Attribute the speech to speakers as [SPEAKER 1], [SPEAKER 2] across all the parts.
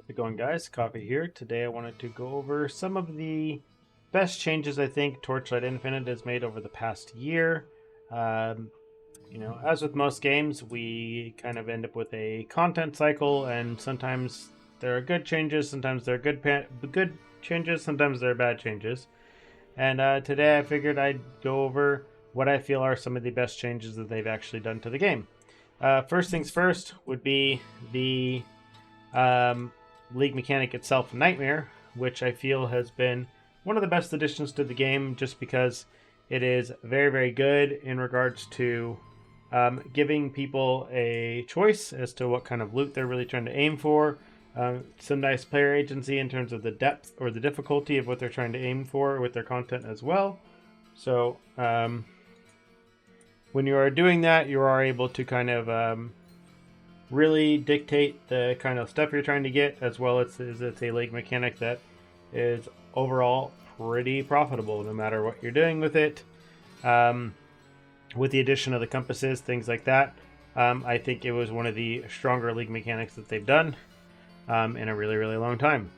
[SPEAKER 1] How's it going, guys? Coffee here. Today I wanted to go over some of the best changes I think Torchlight Infinite has made over the past year. Um, as with most games, we kind of end up with a content cycle, and sometimes there are good changes, sometimes there are good changes, sometimes there are bad changes. And today I figured I'd go over what I feel are some of the best changes that they've actually done to the game. First things first would be the league mechanic itself, Nightmare, which I feel has been one of the best additions to the game just because it is very, very good in regards to giving people a choice as to what kind of loot they're really trying to aim for. Some nice player agency in terms of the depth or the difficulty of what they're trying to aim for with their content as well. So when you are doing that, you are able to kind of really dictate the kind of stuff you're trying to get, as well as it's a league mechanic that is overall pretty profitable no matter what you're doing with it. With the addition of the compasses, things like that, I think it was one of the stronger league mechanics that they've done in a really, really long time.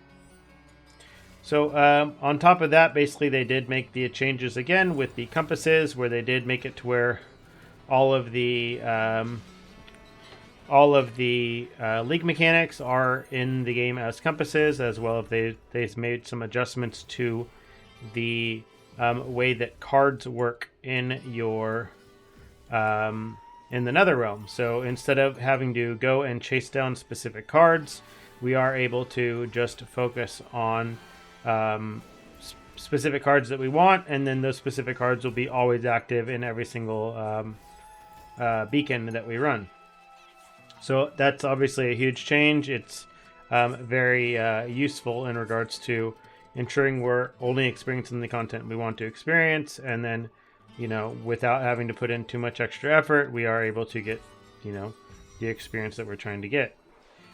[SPEAKER 1] So on top of that, basically they did make the changes again with the compasses, where they did make it to where all of the league mechanics are in the game as compasses, as well as they've made some adjustments to the way that cards work in your in the Netherrealm. So instead of having to go and chase down specific cards, we are able to just focus on specific cards that we want, and then those specific cards will be always active in every single beacon that we run. So that's obviously a huge change. It's very useful in regards to ensuring we're only experiencing the content we want to experience, and then, without having to put in too much extra effort, we are able to get, the experience that we're trying to get.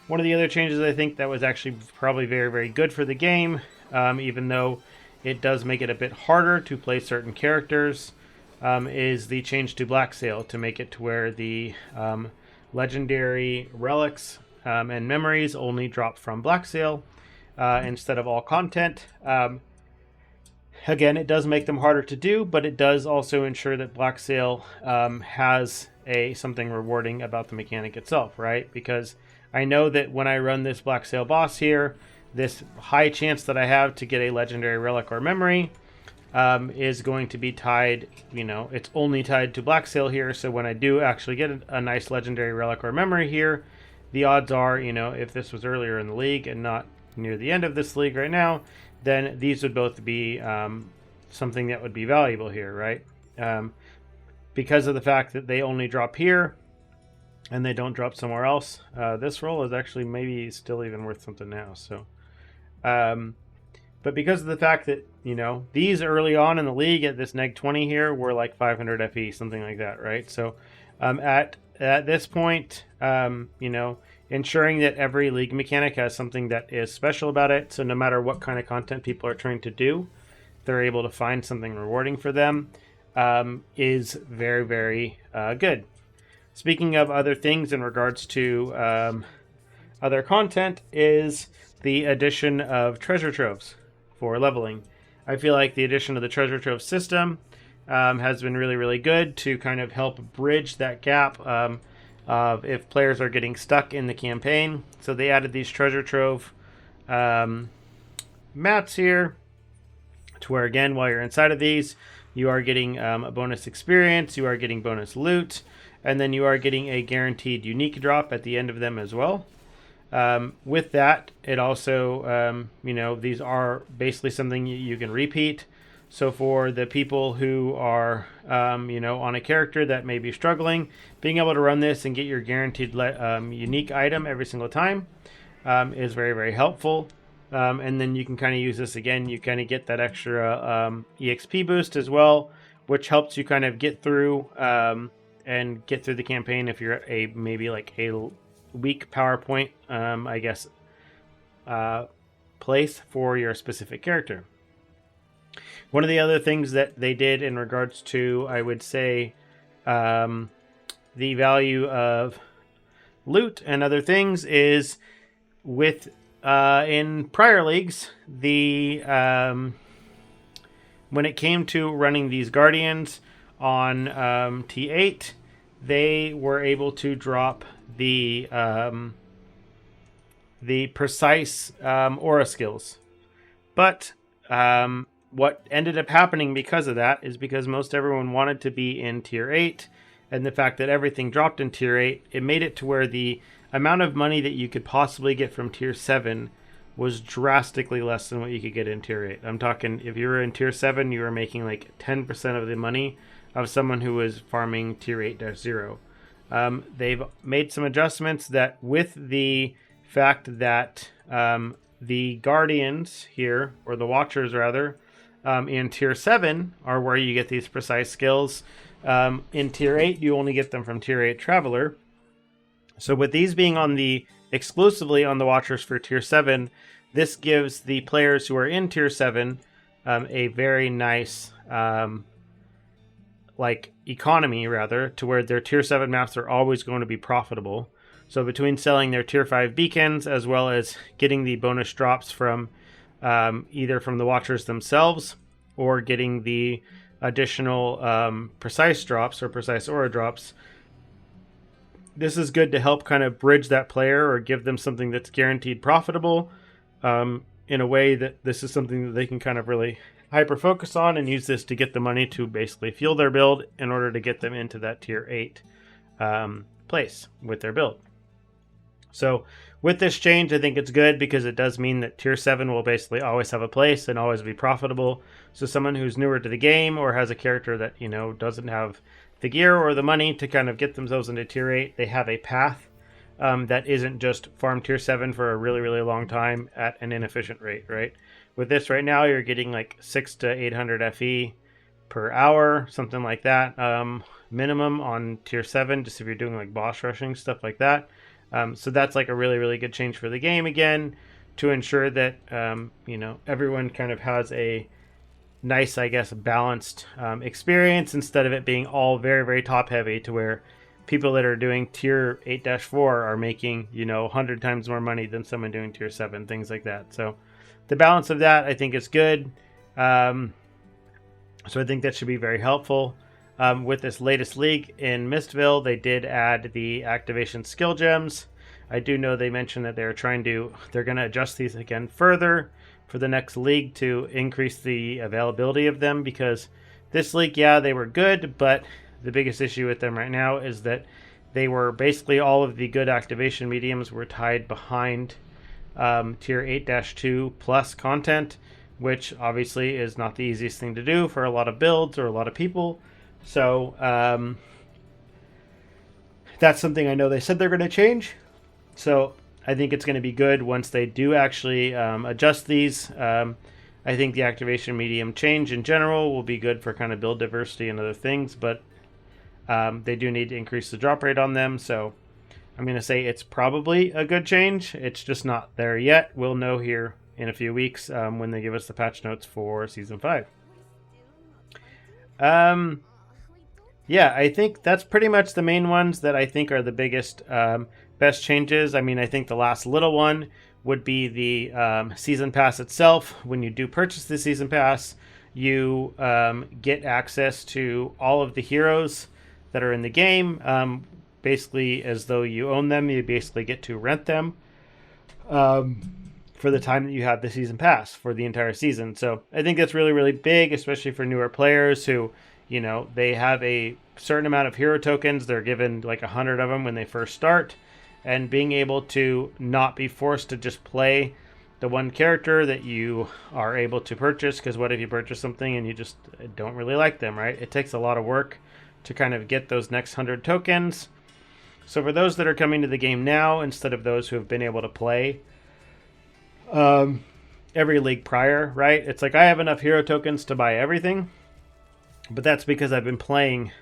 [SPEAKER 1] One of the other changes I think that was actually probably very, very good for the game, even though it does make it a bit harder to play certain characters, is the change to Black Sail to make it to where the legendary relics and memories only drop from Black Sail instead of all content. Again, it does make them harder to do, but it does also ensure that Black Sail has something rewarding about the mechanic itself, right? Because I know that when I run this Black Sail boss here, this high chance that I have to get a legendary relic or memory is going to be tied, it's only tied to Black Sail here. So when I do actually get a nice legendary relic or memory here, the odds are, if this was earlier in the league and not near the end of this league right now, then these would both be something that would be valuable here, right? Because of the fact that they only drop here and they don't drop somewhere else, this roll is actually maybe still even worth something now. So, but because of the fact that, these early on in the league at this neg 20 here were like 500 FE, something like that, right? So at this point, ensuring that every league mechanic has something that is special about it. So no matter what kind of content people are trying to do, they're able to find something rewarding for them, is very, very good. Speaking of other things in regards to other content, is the addition of treasure troves for leveling. I feel like the addition of the treasure trove system has been really, really good to kind of help bridge that gap of if players are getting stuck in the campaign. So they added these treasure trove mats here to where, again, while you're inside of these, you are getting a bonus experience, you are getting bonus loot, and then you are getting a guaranteed unique drop at the end of them as well. With that, it also, these are basically something you can repeat. So for the people who are, on a character that may be struggling, being able to run this and get your guaranteed unique item every single time is very, very helpful. And then you can kind of use this again. You kind of get that extra EXP boost as well, which helps you kind of get through and get through the campaign if you're at maybe like a weak PowerPoint, place for your specific character. One of the other things that they did in regards to, I would say, the value of loot and other things is with in prior leagues, when it came to running these Guardians on T8, they were able to drop the precise aura skills. But what ended up happening because of that is because most everyone wanted to be in Tier 8, and the fact that everything dropped in Tier 8, it made it to where the amount of money that you could possibly get from Tier 7 was drastically less than what you could get in Tier 8. I'm talking, if you were in Tier 7, you were making like 10% of the money of someone who was farming Tier 8-0. They've made some adjustments that, with the fact that the Guardians here, or the Watchers rather, in Tier 7 are where you get these precise skills. In Tier 8, you only get them from Tier 8 Traveler. So with these being exclusively on the Watchers for Tier 7, this gives the players who are in Tier 7 a very nice economy, rather, to where their Tier 7 maps are always going to be profitable. So between selling their Tier 5 beacons, as well as getting the bonus drops from either from the Watchers themselves, or getting the additional precise drops or precise aura drops, this is good to help kind of bridge that player or give them something that's guaranteed profitable, in a way that this is something that they can kind of really hyper focus on and use this to get the money to basically fuel their build in order to get them into that Tier 8 place with their build. So with this change, I think it's good because it does mean that Tier 7 will basically always have a place and always be profitable. So someone who's newer to the game or has a character that, doesn't have the gear or the money to kind of get themselves into Tier 8, they have a path that isn't just farm Tier 7 for a really, really long time at an inefficient rate, right? With this right now, you're getting like 600 to 800 FE per hour, something like that, minimum on Tier 7, just if you're doing like boss rushing, stuff like that. So that's like a really, really good change for the game again, to ensure that, everyone kind of has a nice, I guess, balanced experience, instead of it being all very, very top heavy to where people that are doing Tier 8-4 are making, 100 times more money than someone doing Tier 7, things like that. So the balance of that, I think, is good. So I think that should be very helpful. With this latest league in Mistville, they did add the activation skill gems. I do know they mentioned that they're going to adjust these again further for the next league to increase the availability of them, because this league, yeah, they were good, but the biggest issue with them right now is that they were basically all of the good activation mediums were tied behind Tier 8-2 plus content, which obviously is not the easiest thing to do for a lot of builds or a lot of people. So that's something I know they said they're going to change. So I think it's going to be good once they do actually adjust these. I think the activation medium change in general will be good for kind of build diversity and other things, but they do need to increase the drop rate on them. So I'm going to say it's probably a good change. It's just not there yet. We'll know here in a few weeks when they give us the patch notes for Season 5. Yeah, I think that's pretty much the main ones that I think are the biggest, best changes. I mean, I think the last little one would be the Season Pass itself. When you do purchase the Season Pass, you get access to all of the heroes that are in the game. Basically, as though you own them, you basically get to rent them for the time that you have the Season Pass for the entire season. So I think that's really, really big, especially for newer players who, they have a certain amount of hero tokens. They're given like 100 of them when they first start, and being able to not be forced to just play the one character that you are able to purchase, because what if you purchase something and you just don't really like them, right? It takes a lot of work to kind of get those next 100 tokens. So for those that are coming to the game now, instead of those who have been able to play every league prior, right? It's like I have enough hero tokens to buy everything, but that's because I've been playing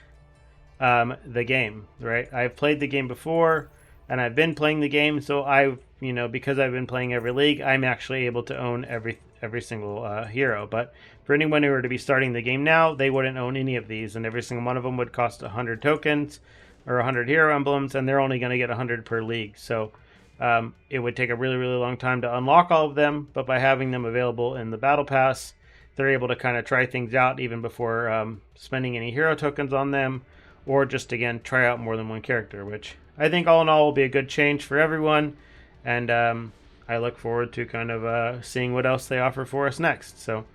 [SPEAKER 1] the game, right? I've played the game before, and I've been playing the game, so because I've been playing every league, I'm actually able to own every single hero. But for anyone who were to be starting the game now, they wouldn't own any of these, and every single one of them would cost 100 tokens or 100 hero emblems, and they're only going to get 100 per league. So it would take a really, really long time to unlock all of them, but by having them available in the Battle Pass, they're able to kind of try things out even before spending any hero tokens on them, or just, again, try out more than one character, which I think all in all will be a good change for everyone, and I look forward to kind of seeing what else they offer for us next. So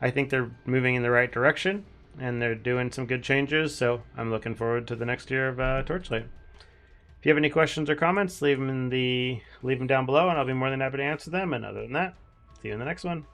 [SPEAKER 1] I think they're moving in the right direction, and they're doing some good changes, so I'm looking forward to the next year of Torchlight. If you have any questions or comments, leave them down below, and I'll be more than happy to answer them. And other than that, see you in the next one.